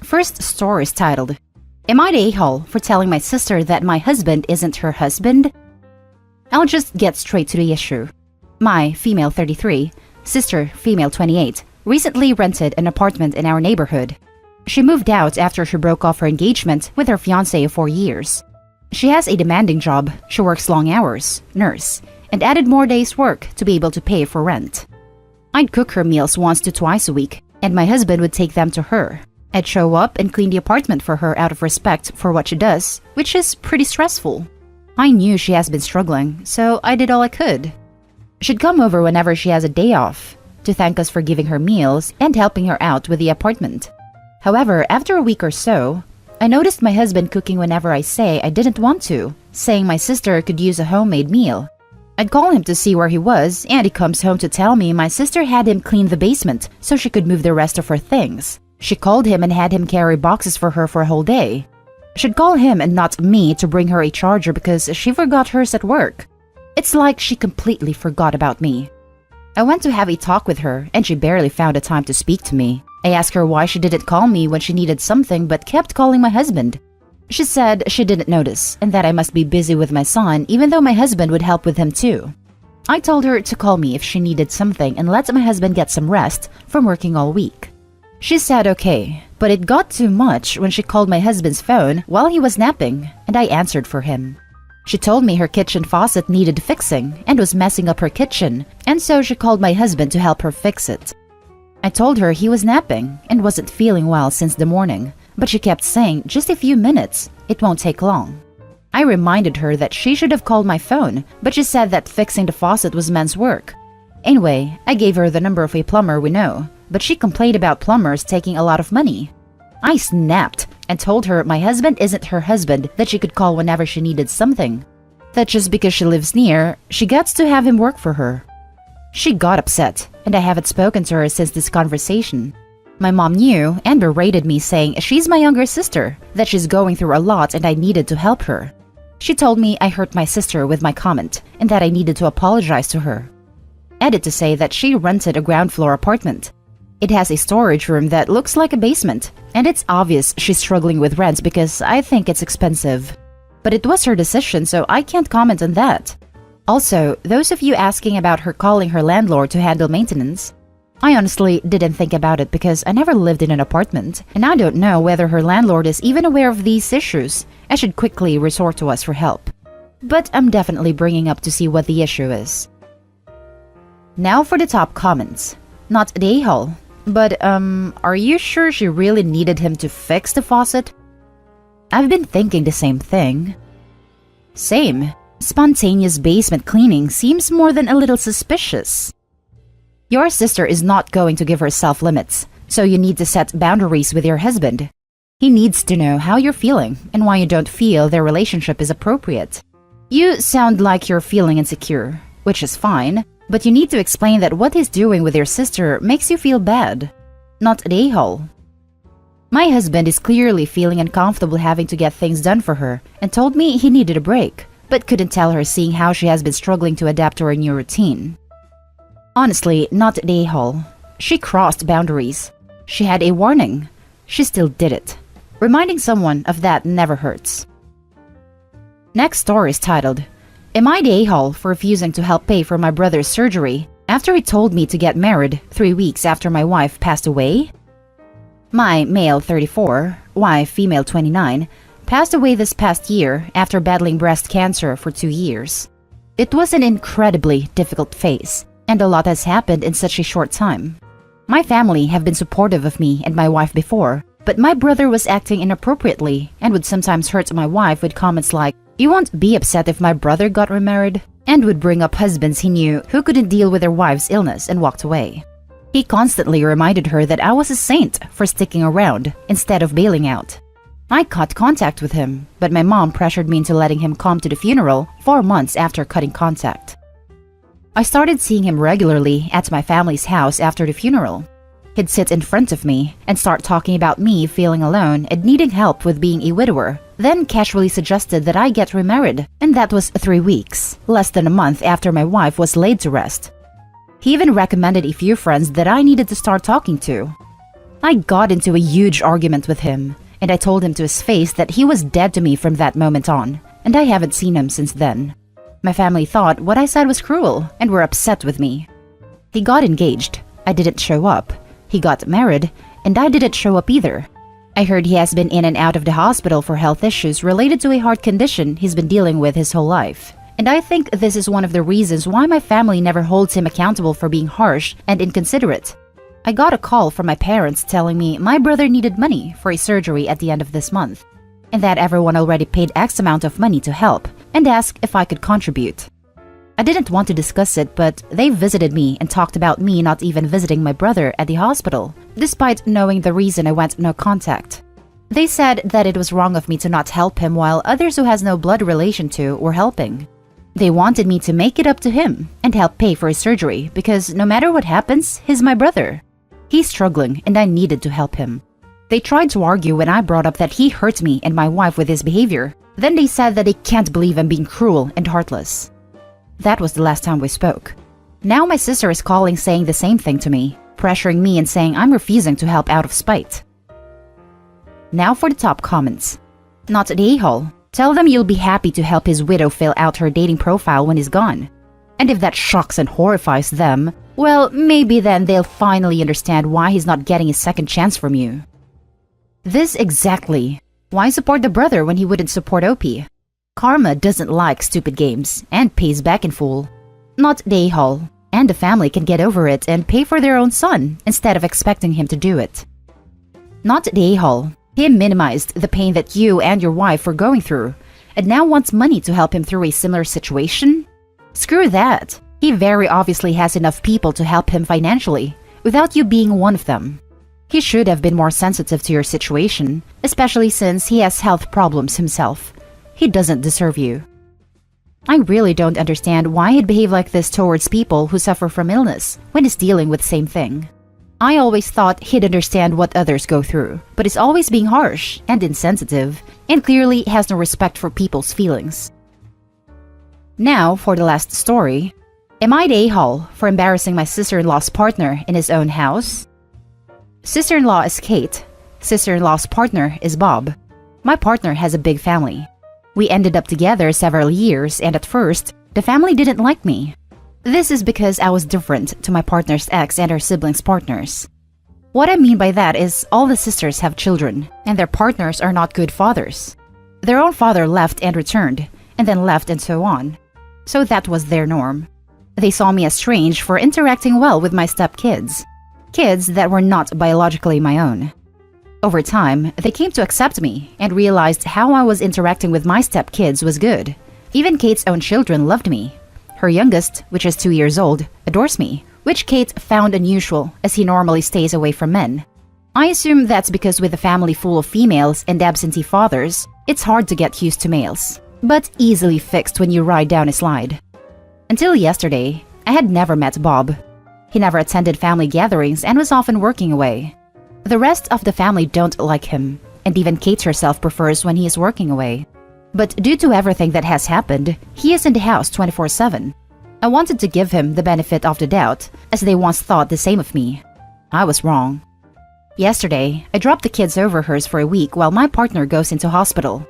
First story is titled, Am I the a-hole for telling my sister that my husband isn't her husband? I'll just get straight to the issue. My, female 33, sister, female 28, recently rented an apartment in our neighborhood. She moved out after she broke off her engagement with her fiancé of 4 years. She has a demanding job, she works long hours, nurse, and added more days' work to be able to pay for rent. I'd cook her meals once to twice a week, and my husband would take them to her. I'd show up and clean the apartment for her out of respect for what she does, which is pretty stressful. I knew she has been struggling, so I did all I could. She'd come over whenever she has a day off, to thank us for giving her meals and helping her out with the apartment. However, after a week or so, I noticed my husband cooking whenever I say I didn't want to, saying my sister could use a homemade meal. I'd call him to see where he was, and he comes home to tell me my sister had him clean the basement so she could move the rest of her things. She called him and had him carry boxes for her for a whole day. She'd call him and not me to bring her a charger because she forgot hers at work. It's like she completely forgot about me. I went to have a talk with her, and she barely found the time to speak to me. I asked her why she didn't call me when she needed something but kept calling my husband. She said she didn't notice and that I must be busy with my son even though my husband would help with him too. I told her to call me if she needed something and let my husband get some rest from working all week. She said okay, but it got too much when she called my husband's phone while he was napping, and I answered for him. She told me her kitchen faucet needed fixing and was messing up her kitchen, and so she called my husband to help her fix it. I told her he was napping and wasn't feeling well since the morning, but she kept saying just a few minutes, it won't take long. I reminded her that she should have called my phone, but she said that fixing the faucet was men's work. Anyway, I gave her the number of a plumber we know, but she complained about plumbers taking a lot of money. I snapped and told her my husband isn't her husband that she could call whenever she needed something. That just because she lives near, she gets to have him work for her. She got upset, and I haven't spoken to her since this conversation. My mom knew and berated me saying she's my younger sister, that she's going through a lot and I needed to help her. She told me I hurt my sister with my comment and that I needed to apologize to her. Added to say that she rented a ground floor apartment. It has a storage room that looks like a basement, and it's obvious she's struggling with rent because I think it's expensive. But it was her decision, so I can't comment on that. Also, those of you asking about her calling her landlord to handle maintenance, I honestly didn't think about it because I never lived in an apartment, and I don't know whether her landlord is even aware of these issues. I should quickly resort to us for help. But I'm definitely bringing up to see what the issue is. Now for the top comments. Not the a-hole, but are you sure she really needed him to fix the faucet? I've been thinking the same thing. Same. Spontaneous basement cleaning seems more than a little suspicious. Your sister is not going to give herself limits, so you need to set boundaries with your husband. He needs to know how you're feeling and why you don't feel their relationship is appropriate. You sound like you're feeling insecure, which is fine, but you need to explain that what he's doing with your sister makes you feel bad, not an a-hole. My husband is clearly feeling uncomfortable having to get things done for her and told me he needed a break, but couldn't tell her seeing how she has been struggling to adapt to her new routine. Honestly, not an a-hole. She crossed boundaries. She had a warning. She still did it. Reminding someone of that never hurts. Next story is titled, Am I the a-hole for refusing to help pay for my brother's surgery after he told me to get married 3 weeks after my wife passed away? My male 34, wife female 29, passed away this past year after battling breast cancer for 2 years. It was an incredibly difficult phase, and a lot has happened in such a short time. My family have been supportive of me and my wife before, but my brother was acting inappropriately and would sometimes hurt my wife with comments like, "You won't be upset if my brother got remarried," and would bring up husbands he knew who couldn't deal with their wife's illness and walked away. He constantly reminded her that I was a saint for sticking around instead of bailing out. I cut contact with him, but my mom pressured me into letting him come to the funeral 4 months after cutting contact. I started seeing him regularly at my family's house after the funeral. He'd sit in front of me and start talking about me feeling alone and needing help with being a widower, then casually suggested that I get remarried, and that was 3 weeks, less than a month after my wife was laid to rest. He even recommended a few friends that I needed to start talking to. I got into a huge argument with him, and I told him to his face that he was dead to me from that moment on, and I haven't seen him since then. My family thought what I said was cruel and were upset with me. He got engaged. I didn't show up. He got married, and I didn't show up either. I heard he has been in and out of the hospital for health issues related to a heart condition he's been dealing with his whole life. And I think this is one of the reasons why my family never holds him accountable for being harsh and inconsiderate. I got a call from my parents telling me my brother needed money for a surgery at the end of this month, and that everyone already paid X amount of money to help, and asked if I could contribute. I didn't want to discuss it, but they visited me and talked about me not even visiting my brother at the hospital, despite knowing the reason I went no contact. They said that it was wrong of me to not help him while others who has no blood relation to were helping. They wanted me to make it up to him and help pay for his surgery because no matter what happens, he's my brother. He's struggling and I needed to help him. They tried to argue when I brought up that he hurt me and my wife with his behavior. Then they said that they can't believe I'm being cruel and heartless. That was the last time we spoke. Now my sister is calling saying the same thing to me, pressuring me and saying I'm refusing to help out of spite. Now for the top comments. Not the a-hole. Tell them you'll be happy to help his widow fill out her dating profile when he's gone. And if that shocks and horrifies them, well, maybe then they'll finally understand why he's not getting a second chance from you. This exactly. Why support the brother when he wouldn't support OP? Karma doesn't like stupid games and pays back in full. Not the a-hole. And the family can get over it and pay for their own son instead of expecting him to do it. Not the a-hole. He minimized the pain that you and your wife were going through and now wants money to help him through a similar situation? Screw that. He very obviously has enough people to help him financially without you being one of them. He should have been more sensitive to your situation, especially since he has health problems himself. He doesn't deserve you. I really don't understand why he'd behave like this towards people who suffer from illness when he's dealing with the same thing. I always thought he'd understand what others go through, but he's always being harsh and insensitive and clearly has no respect for people's feelings. Now for the last story. Am I the a-hole for embarrassing my sister-in-law's partner in his own house? Sister-in-law is Kate. Sister-in-law's partner is Bob. My partner has a big family. We ended up together several years, and at first, the family didn't like me. This is because I was different to my partner's ex and her siblings' partners. What I mean by that is all the sisters have children, and their partners are not good fathers. Their own father left and returned, and then left and so on. So that was their norm. They saw me as strange for interacting well with my stepkids, kids that were not biologically my own. Over time, they came to accept me and realized how I was interacting with my stepkids was good. Even Kate's own children loved me. Her youngest, which is 2 years old, adores me, which Kate found unusual as he normally stays away from men. I assume that's because with a family full of females and absentee fathers, it's hard to get used to males, but easily fixed when you ride down a slide. Until yesterday, I had never met Bob. He never attended family gatherings and was often working away. The rest of the family don't like him, and even Kate herself prefers when he is working away. But due to everything that has happened, he is in the house 24/7. I wanted to give him the benefit of the doubt, as they once thought the same of me. I was wrong. Yesterday, I dropped the kids over hers for a week while my partner goes into hospital.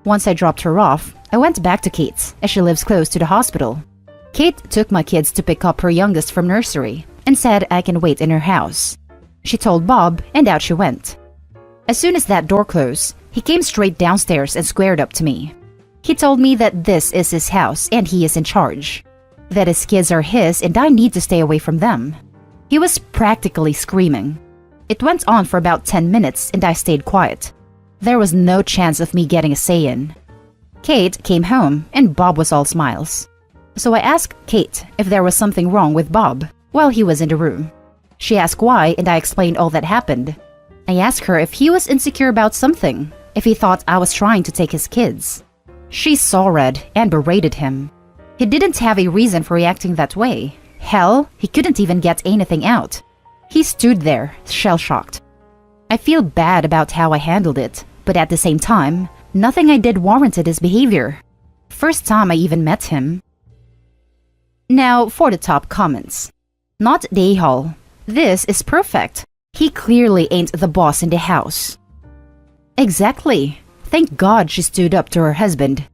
Once I dropped her off, I went back to Kate's, as she lives close to the hospital. Kate took my kids to pick up her youngest from nursery and said I can wait in her house. She told Bob, and out she went. As soon as that door closed, he came straight downstairs and squared up to me. He told me that this is his house and he is in charge. That his kids are his and I need to stay away from them. He was practically screaming. It went on for about 10 minutes and I stayed quiet. There was no chance of me getting a say in. Kate came home and Bob was all smiles. So I asked Kate if there was something wrong with Bob while he was in the room. She asked why and I explained all that happened. I asked her if he was insecure about something, if he thought I was trying to take his kids. She saw red and berated him. He didn't have a reason for reacting that way. Hell, he couldn't even get anything out. He stood there, shell-shocked. I feel bad about how I handled it, but at the same time, nothing I did warranted his behavior. First time I even met him. Now for the top comments. Not the a-hole. This is perfect. He clearly ain't the boss in the house. Exactly. Thank God she stood up to her husband.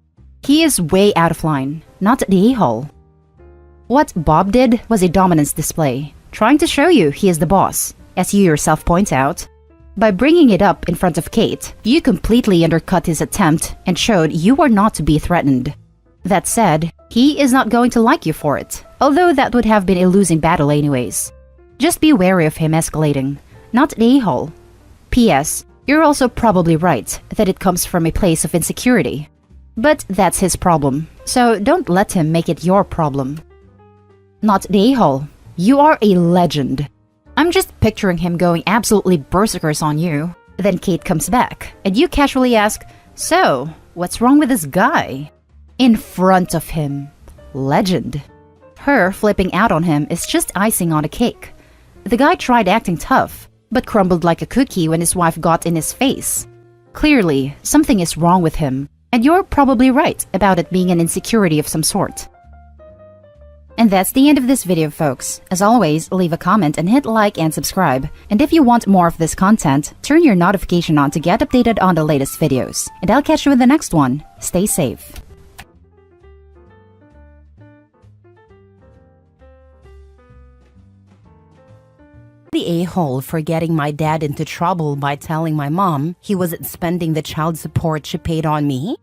He is way out of line, not the a-hole. What Bob did was a dominance display, trying to show you he is the boss, as you yourself point out. By bringing it up in front of Kate, you completely undercut his attempt and showed you are not to be threatened. That said, he is not going to like you for it, although that would have been a losing battle anyways. Just be wary of him escalating, not the a-hole. P.S. You're also probably right that it comes from a place of insecurity. But that's his problem, so don't let him make it your problem. Not the a-hole. You are a legend. I'm just picturing him going absolutely berserkers on you. Then Kate comes back, and you casually ask, "So, what's wrong with this guy?" In front of him. Legend. Her flipping out on him is just icing on a cake. The guy tried acting tough, but crumbled like a cookie when his wife got in his face. Clearly, something is wrong with him, and you're probably right about it being an insecurity of some sort. And that's the end of this video, folks. As always, leave a comment and hit like and subscribe. And if you want more of this content, turn your notification on to get updated on the latest videos. And I'll catch you in the next one. Stay safe. The a-hole for getting my dad into trouble by telling my mom he wasn't spending the child support she paid on me?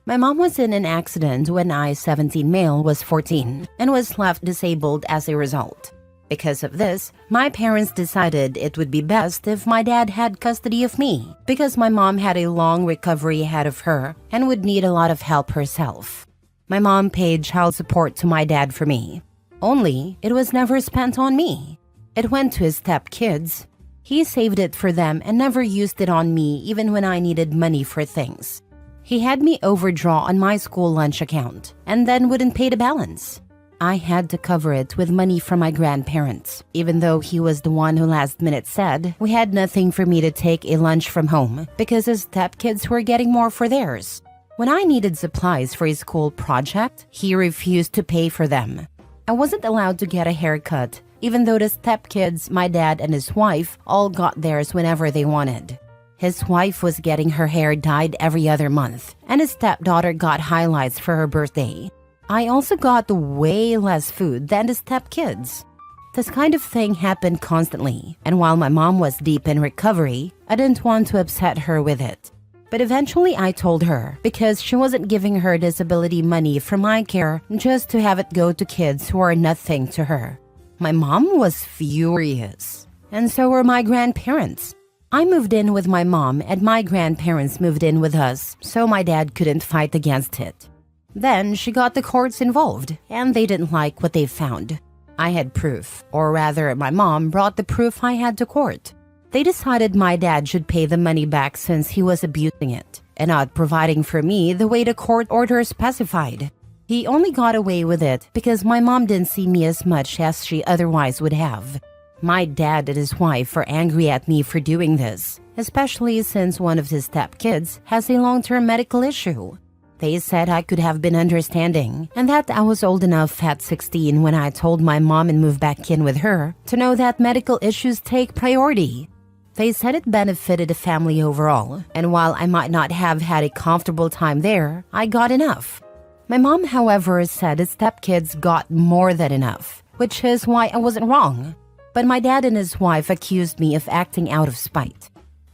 My mom was in an accident when I, 17 male, was 14 and was left disabled as a result. Because of this, my parents decided it would be best if my dad had custody of me because my mom had a long recovery ahead of her and would need a lot of help herself. My mom paid child support to my dad for me. Only, it was never spent on me. It went to his stepkids. He saved it for them and never used it on me even when I needed money for things. He had me overdraw on my school lunch account and then wouldn't pay the balance. I had to cover it with money from my grandparents, even though he was the one who last minute said we had nothing for me to take a lunch from home because his stepkids were getting more for theirs. When I needed supplies for a school project, he refused to pay for them. I wasn't allowed to get a haircut, even though the stepkids, my dad and his wife, all got theirs whenever they wanted. His wife was getting her hair dyed every other month, and his stepdaughter got highlights for her birthday. I also got way less food than the stepkids. This kind of thing happened constantly, and while my mom was deep in recovery, I didn't want to upset her with it. But eventually I told her because she wasn't giving her disability money from my care just to have it go to kids who are nothing to her. My mom was furious, and so were my grandparents. I moved in with my mom and my grandparents moved in with us, so my dad couldn't fight against it. Then she got the courts involved, and they didn't like what they found. I had proof, or rather my mom brought the proof I had to court. They decided my dad should pay the money back since he was abusing it, and not providing for me the way the court order specified. He only got away with it because my mom didn't see me as much as she otherwise would have. My dad and his wife are angry at me for doing this, especially since one of his stepkids has a long-term medical issue. They said I could have been understanding and that I was old enough at 16 when I told my mom and moved back in with her to know that medical issues take priority. They said it benefited the family overall, and while I might not have had a comfortable time there, I got enough. My mom, however, said his stepkids got more than enough, which is why I wasn't wrong. But my dad and his wife accused me of acting out of spite.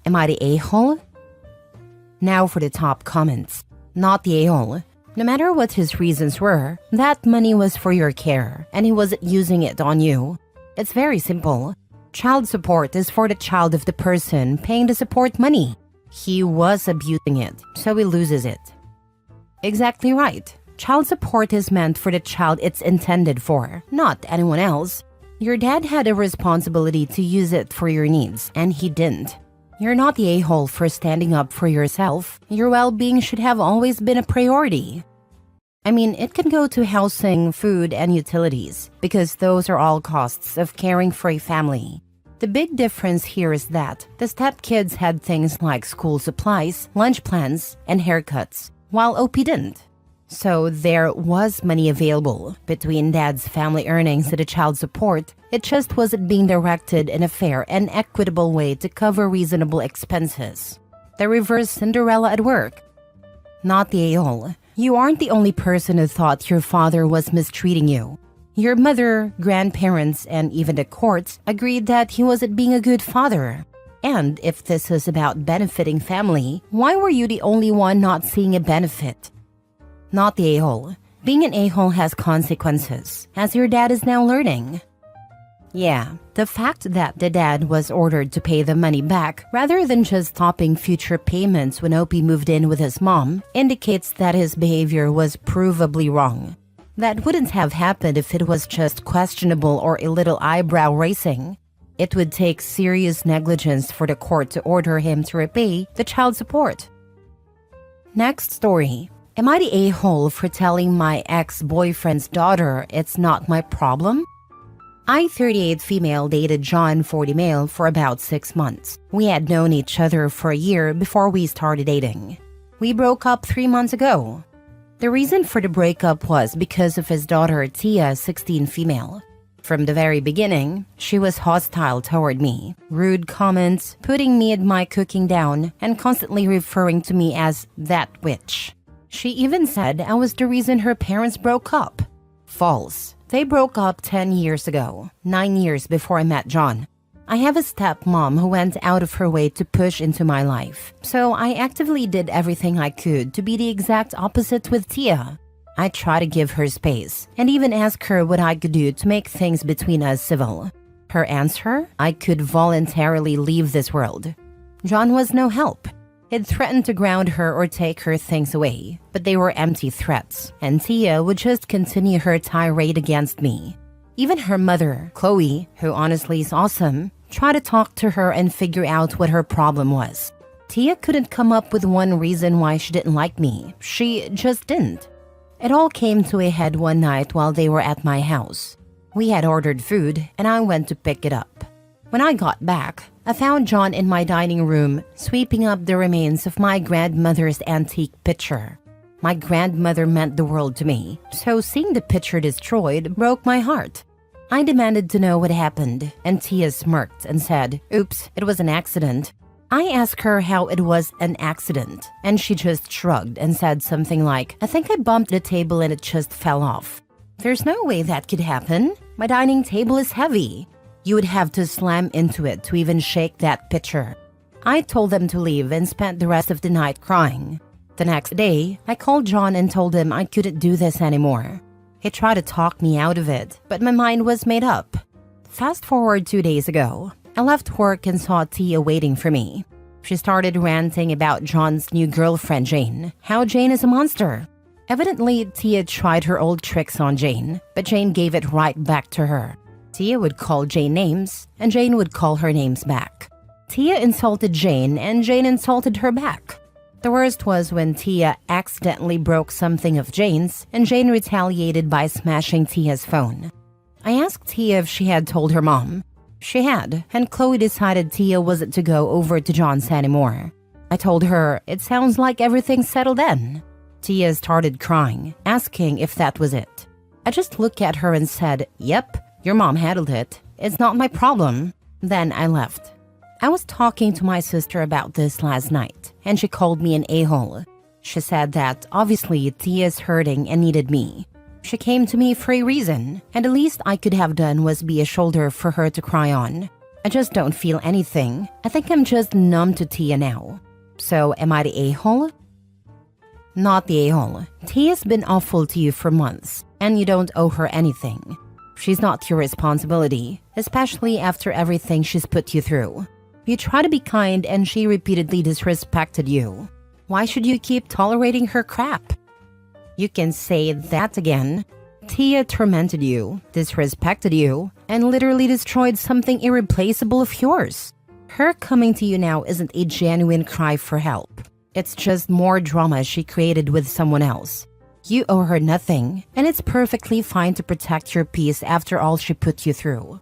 Am I the a-hole? Now for the top comments. Not the a-hole. No matter what his reasons were, that money was for your care, and he wasn't using it on you. It's very simple. Child support is for the child of the person paying the support money. He was abusing it, so he loses it. Exactly right. Child support is meant for the child it's intended for, not anyone else. Your dad had a responsibility to use it for your needs, and he didn't. You're not the a-hole for standing up for yourself. Your well-being should have always been a priority. I mean, it can go to housing, food, and utilities, because those are all costs of caring for a family. The big difference here is that the stepkids had things like school supplies, lunch plans, and haircuts, while OP didn't. So there was money available between dad's family earnings and the child support. It just wasn't being directed in a fair and equitable way to cover reasonable expenses. The reverse Cinderella at work. Not the a-hole. You aren't the only person who thought your father was mistreating you. Your mother, grandparents, and even the courts agreed that he wasn't being a good father. And if this is about benefiting family, why were you the only one not seeing a benefit? Not the a-hole. Being an a-hole has consequences, as your dad is now learning. Yeah, the fact that the dad was ordered to pay the money back rather than just stopping future payments when Opie moved in with his mom indicates that his behavior was provably wrong. That wouldn't have happened if it was just questionable or a little eyebrow raising. It would take serious negligence for the court to order him to repay the child support. Next story. Am I the a-hole for telling my ex-boyfriend's daughter it's not my problem? I, 38 female, dated John, 40 male, for about 6 months. We had known each other for a year before we started dating. We broke up 3 months ago. The reason for the breakup was because of his daughter Tia, 16 female. From the very beginning, she was hostile toward me, rude comments, putting me and my cooking down, and constantly referring to me as that witch. She even said I was the reason her parents broke up. False. They broke up 10 years ago, 9 years before I met John. I have a stepmom who went out of her way to push into my life, so I actively did everything I could to be the exact opposite with Tia. I tried to give her space, and even ask her what I could do to make things between us civil. Her answer? I could voluntarily leave this world. John was no help. He'd threatened to ground her or take her things away, but they were empty threats, and Tia would just continue her tirade against me. Even her mother, Chloe, who honestly is awesome, tried to talk to her and figure out what her problem was. Tia couldn't come up with one reason why she didn't like me. She just didn't. It all came to a head one night while they were at my house. We had ordered food, and I went to pick it up. When I got back, I found John in my dining room sweeping up the remains of my grandmother's antique picture. My grandmother meant the world to me, so seeing the picture destroyed broke my heart. I demanded to know what happened, and Tia smirked and said, "Oops, it was an accident." I asked her how it was an accident, and she just shrugged and said something like, "I think I bumped the table and it just fell off." There's no way that could happen. My dining table is heavy. You would have to slam into it to even shake that picture. I told them to leave and spent the rest of the night crying. The next day, I called John and told him I couldn't do this anymore. He tried to talk me out of it, but my mind was made up. Fast forward 2 days ago, I left work and saw Tia waiting for me. She started ranting about John's new girlfriend, Jane, how Jane is a monster. Evidently, Tia tried her old tricks on Jane, but Jane gave it right back to her. Tia would call Jane names, and Jane would call her names back. Tia insulted Jane, and Jane insulted her back. The worst was when Tia accidentally broke something of Jane's, and Jane retaliated by smashing Tia's phone. I asked Tia if she had told her mom. She had, and Chloe decided Tia wasn't to go over to John's anymore. I told her, "It sounds like everything's settled then." Tia started crying, asking if that was it. I just looked at her and said, "Yep. Your mom handled it. It's not my problem." Then I left. I was talking to my sister about this last night, and she called me an a-hole. She said that obviously Tia's hurting and needed me. She came to me for a reason, and the least I could have done was be a shoulder for her to cry on. I just don't feel anything. I think I'm just numb to Tia now. So am I the a-hole? Not the a-hole. Tia's been awful to you for months, and you don't owe her anything. She's not your responsibility, especially after everything she's put you through. You try to be kind and she repeatedly disrespected you. Why should you keep tolerating her crap? You can say that again. Tia tormented you, disrespected you, and literally destroyed something irreplaceable of yours. Her coming to you now isn't a genuine cry for help. It's just more drama she created with someone else. You owe her nothing, and it's perfectly fine to protect your peace after all she put you through.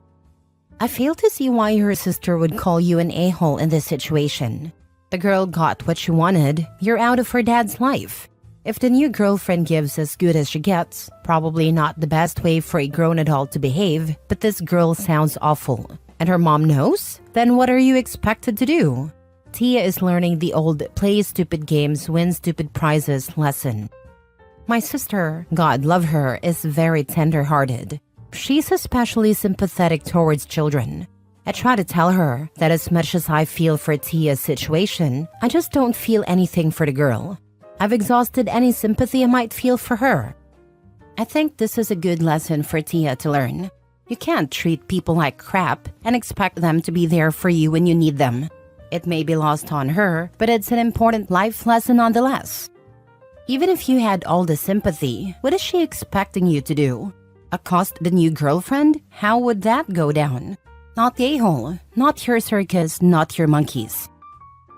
I fail to see why your sister would call you an a-hole in this situation. The girl got what she wanted. You're out of her dad's life. If the new girlfriend gives as good as she gets, probably not the best way for a grown adult to behave, but this girl sounds awful. And her mom knows? Then what are you expected to do? Tia is learning the old play stupid games, win stupid prizes lesson. My sister, God love her, is very tender-hearted. She's especially sympathetic towards children. I try to tell her that as much as I feel for Tia's situation, I just don't feel anything for the girl. I've exhausted any sympathy I might feel for her. I think this is a good lesson for Tia to learn. You can't treat people like crap and expect them to be there for you when you need them. It may be lost on her, but it's an important life lesson nonetheless. Even if you had all the sympathy, what is she expecting you to do? Accost the new girlfriend? How would that go down? Not the a-hole, not your circus, not your monkeys.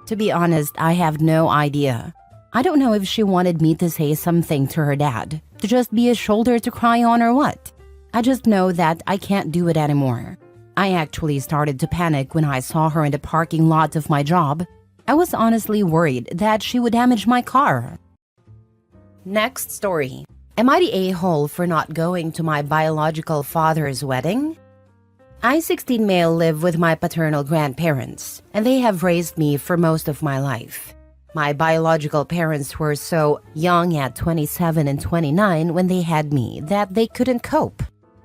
To be honest, I have no idea. I don't know if she wanted me to say something to her dad, to just be a shoulder to cry on or what. I just know that I can't do it anymore. I actually started to panic when I saw her in the parking lot of my job. I was honestly worried that she would damage my car. Next story. Am I the a-hole for not going to my biological father's wedding? I, 16 male, live with my paternal grandparents, and they have raised me for most of my life. My biological parents were so young at 27 and 29 when they had me that they couldn't cope.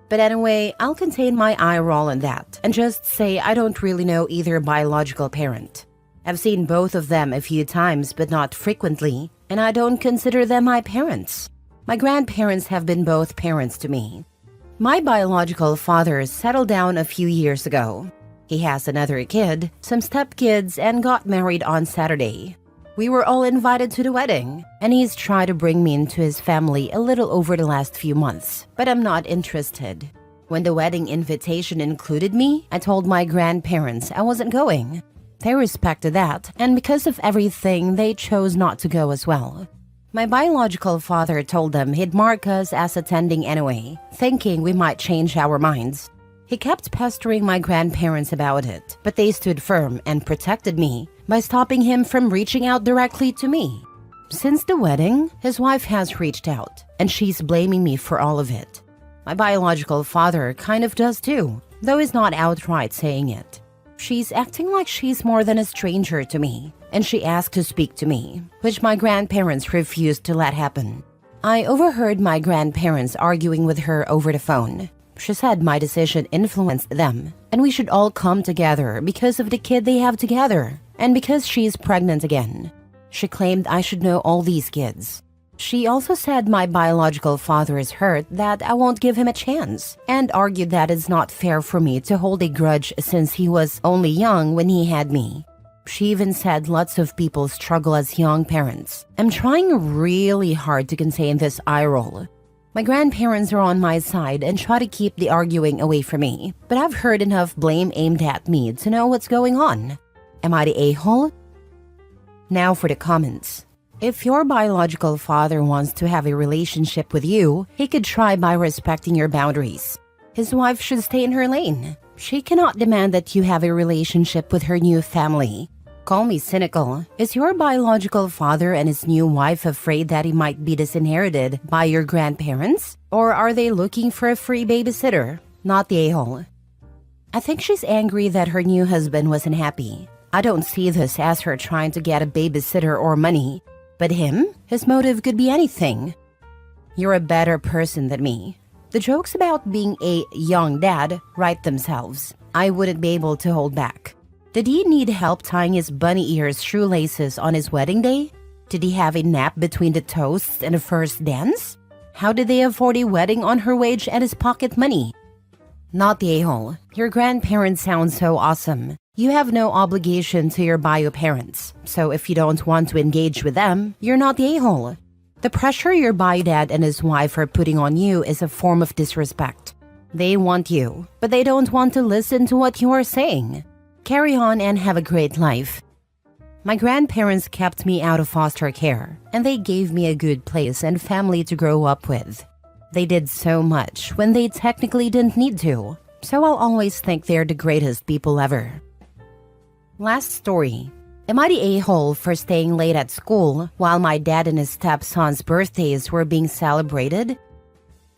But anyway, I'll contain my eye roll on that and just say I don't really know either biological parent. I've seen both of them a few times but not frequently, and I don't consider them my parents. My grandparents have been both parents to me. My biological father settled down a few years ago. He has another kid, some stepkids, and got married on Saturday. We were all invited to the wedding, and he's tried to bring me into his family a little over the last few months, but I'm not interested. When the wedding invitation included me, I told my grandparents I wasn't going. They respected that, and because of everything, they chose not to go as well. My biological father told them he'd mark us as attending anyway, thinking we might change our minds. He kept pestering my grandparents about it, but they stood firm and protected me by stopping him from reaching out directly to me. Since the wedding, his wife has reached out, and she's blaming me for all of it. My biological father kind of does too, though he's not outright saying it. She's acting like she's more than a stranger to me, and she asked to speak to me, which my grandparents refused to let happen. I overheard my grandparents arguing with her over the phone. She said my decision influenced them, and we should all come together because of the kid they have together, and because she's pregnant again. She claimed I should know all these kids. She also said my biological father is hurt that I won't give him a chance, and argued that it's not fair for me to hold a grudge since he was only young when he had me. She even said lots of people struggle as young parents. I'm trying really hard to contain this eye roll. My grandparents are on my side and try to keep the arguing away from me, but I've heard enough blame aimed at me to know what's going on. Am I the a-hole? Now for the comments. If your biological father wants to have a relationship with you, he could try by respecting your boundaries. His wife should stay in her lane. She cannot demand that you have a relationship with her new family. Call me cynical. Is your biological father and his new wife afraid that he might be disinherited by your grandparents? Or are they looking for a free babysitter? Not the a-hole. I think she's angry that her new husband wasn't happy. I don't see this as her trying to get a babysitter or money. But him? His motive could be anything. You're a better person than me. The jokes about being a young dad write themselves. I wouldn't be able to hold back. Did he need help tying his bunny ears shoelaces on his wedding day? Did he have a nap between the toasts and the first dance? How did they afford a wedding on her wage and his pocket money? Not the a-hole. Your grandparents sound so awesome. You have no obligation to your bio parents, so if you don't want to engage with them, you're not the a-hole. The pressure your bio dad and his wife are putting on you is a form of disrespect. They want you, but they don't want to listen to what you are saying. Carry on and have a great life. My grandparents kept me out of foster care, and they gave me a good place and family to grow up with. They did so much when they technically didn't need to, so I'll always think they're the greatest people ever. Last story. Am I the a-hole for staying late at school while my dad and his stepson's birthdays were being celebrated?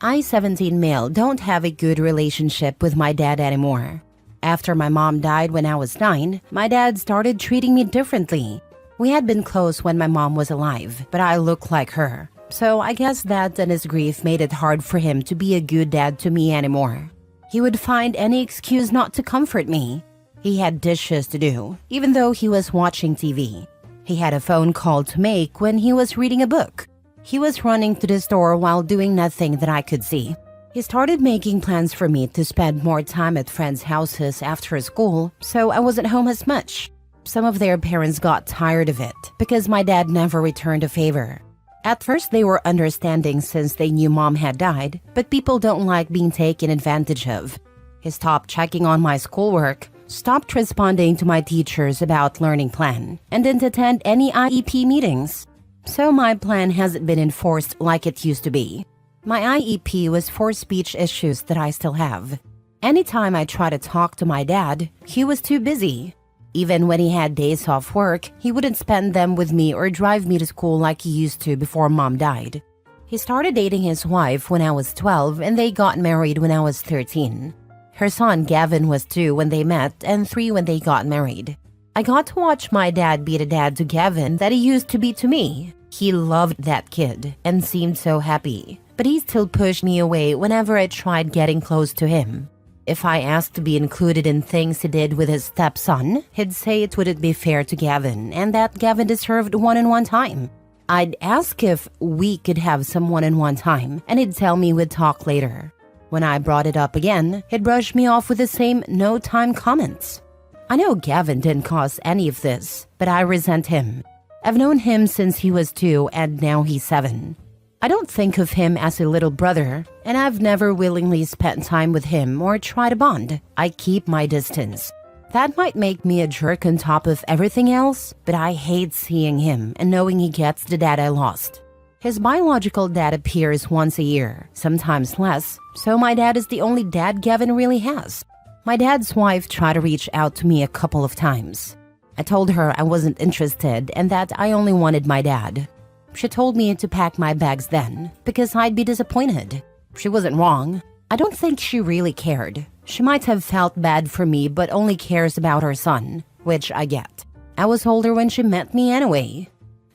I, 17 male, don't have a good relationship with my dad anymore. After my mom died when I was 9, my dad started treating me differently. We had been close when my mom was alive, but I look like her. So I guess that and his grief made it hard for him to be a good dad to me anymore. He would find any excuse not to comfort me. He had dishes to do, even though he was watching TV. He had a phone call to make when he was reading a book. He was running to the store while doing nothing that I could see. He started making plans for me to spend more time at friends' houses after school, so I wasn't home as much. Some of their parents got tired of it because my dad never returned a favor. At first, they were understanding since they knew mom had died, but people don't like being taken advantage of. He stopped checking on my schoolwork, stopped responding to my teachers about learning plan, and didn't attend any IEP meetings. So my plan hasn't been enforced like it used to be. My IEP was for speech issues that I still have. Anytime I tried to talk to my dad, he was too busy. Even when he had days off work, he wouldn't spend them with me or drive me to school like he used to before mom died. He started dating his wife when I was 12 and they got married when I was 13. Her son Gavin was 2 when they met and 3 when they got married. I got to watch my dad be the dad to Gavin that he used to be to me. He loved that kid and seemed so happy, but he still pushed me away whenever I tried getting close to him. If I asked to be included in things he did with his stepson, he'd say it wouldn't be fair to Gavin and that Gavin deserved one-on-one time. I'd ask if we could have some one-on-one time, and he'd tell me we'd talk later. When I brought it up again, he'd brush me off with the same no-time comments. I know Gavin didn't cause any of this, but I resent him. I've known him since he was 2 and now he's 7. I don't think of him as a little brother, and I've never willingly spent time with him or tried to bond. I keep my distance. That might make me a jerk on top of everything else, but I hate seeing him and knowing he gets the dad I lost. His biological dad appears once a year, sometimes less, so my dad is the only dad Gavin really has. My dad's wife tried to reach out to me a couple of times. I told her I wasn't interested and that I only wanted my dad. She told me to pack my bags then, because I'd be disappointed. She wasn't wrong. I don't think she really cared. She might have felt bad for me but only cares about her son, which I get. I was older when she met me anyway.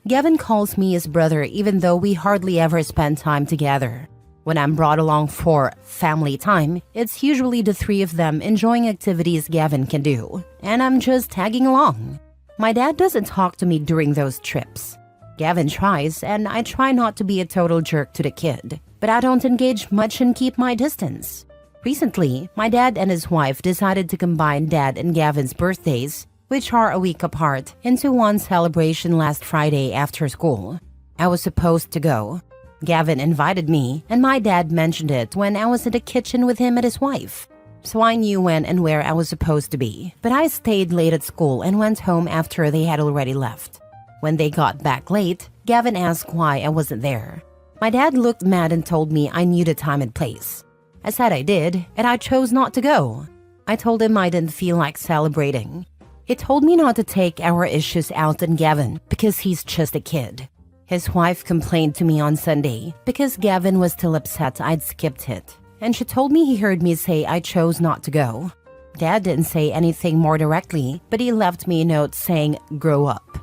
Gavin calls me his brother even though we hardly ever spend time together. When I'm brought along for family time, it's usually the 3 of them enjoying activities Gavin can do, and I'm just tagging along. My dad doesn't talk to me during those trips. Gavin tries, and I try not to be a total jerk to the kid, but I don't engage much and keep my distance. Recently, my dad and his wife decided to combine Dad and Gavin's birthdays, which are a week apart, into one celebration last Friday after school. I was supposed to go. Gavin invited me, and my dad mentioned it when I was in the kitchen with him and his wife. So I knew when and where I was supposed to be, but I stayed late at school and went home after they had already left. When they got back late, Gavin asked why I wasn't there. My dad looked mad and told me I knew the time and place. I said I did, and I chose not to go. I told him I didn't feel like celebrating. He told me not to take our issues out on Gavin because he's just a kid. His wife complained to me on Sunday because Gavin was still upset I'd skipped it, and she told me he heard me say I chose not to go. Dad didn't say anything more directly, but he left me a note saying, "Grow up."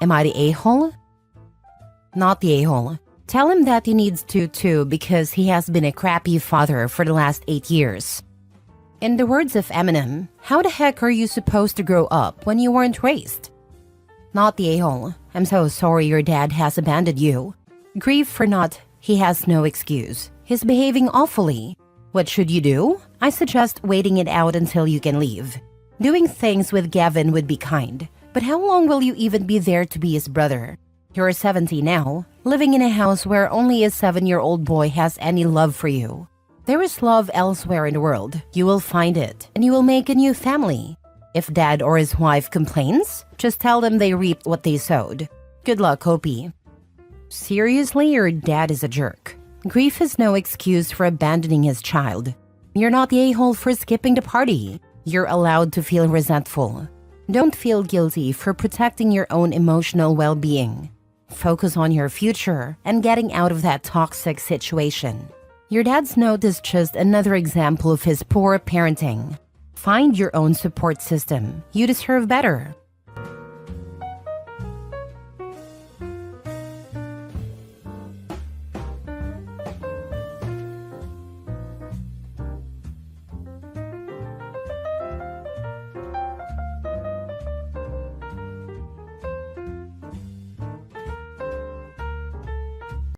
Am I the a-hole? Not the a-hole. Tell him that he needs to too because he has been a crappy father for the last 8 years. In the words of Eminem, how the heck are you supposed to grow up when you weren't raised? Not the a-hole. I'm so sorry your dad has abandoned you. Grieve for not, he has no excuse. He's behaving awfully. What should you do? I suggest waiting it out until you can leave. Doing things with Gavin would be kind, but how long will you even be there to be his brother? You're 70 now, living in a house where only a 7-year-old boy has any love for you. There is love elsewhere in the world. You will find it, and you will make a new family. If dad or his wife complains, just tell them they reaped what they sowed. Good luck, Opie. Seriously, your dad is a jerk. Grief is no excuse for abandoning his child. You're not the a-hole for skipping the party. You're allowed to feel resentful. Don't feel guilty for protecting your own emotional well-being. Focus on your future and getting out of that toxic situation. Your dad's note is just another example of his poor parenting. Find your own support system. You deserve better.